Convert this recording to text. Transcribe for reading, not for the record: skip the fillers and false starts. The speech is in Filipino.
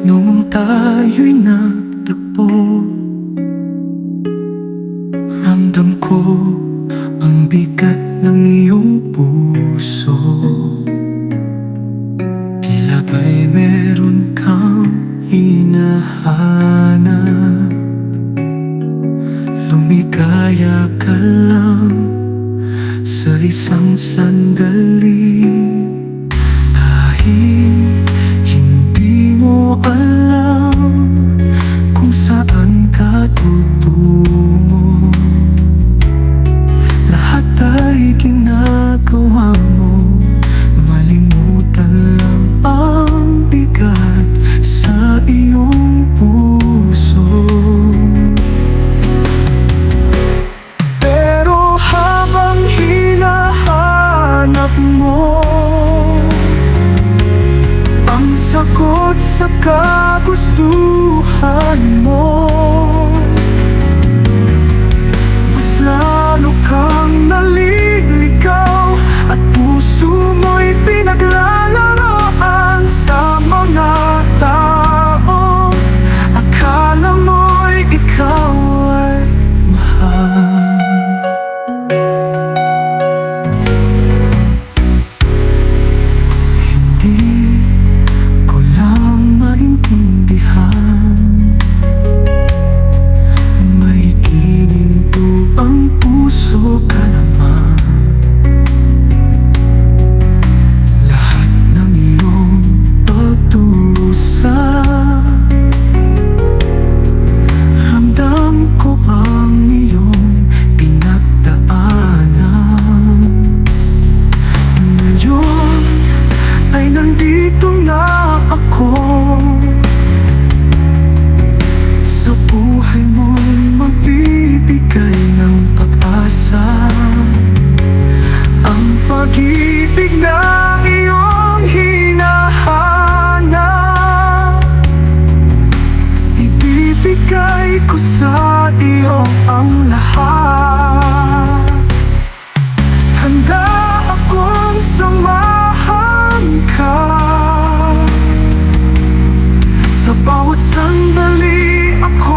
Noong tayo'y nagtagpo, ramdam ko ang bigat ng iyong puso. Tila ba'y meron kang hinahanap, lumikaya ka lang sa isang sandali. Dahil hindi mo alam kung saan ka tutungo, lahat ay ginagawa mo, malimutan lang ang bigat sa iyong puso. Pero habang hinahanap mo ang sagot sa kagustuhan mo, mas lalo kang naliligaw at puso mo'y pinaglalaroan sa mga taong akala mo'y ikaw ay mahal. Hindi ko lang maintindihan, may gininto ang puso ka naman. Lahat ng iyong pagdurusa, ramdam ko ang iyong pinagdaanan. Ngayon ay nandito na ako, sa buhay mo'y magbibigay ng pag-asa. Ang pag-ibig na iyong hinahanap, ibibigay ko sa iyo ang lahat. Handa akong samahan ka sa bawat sandali. Ako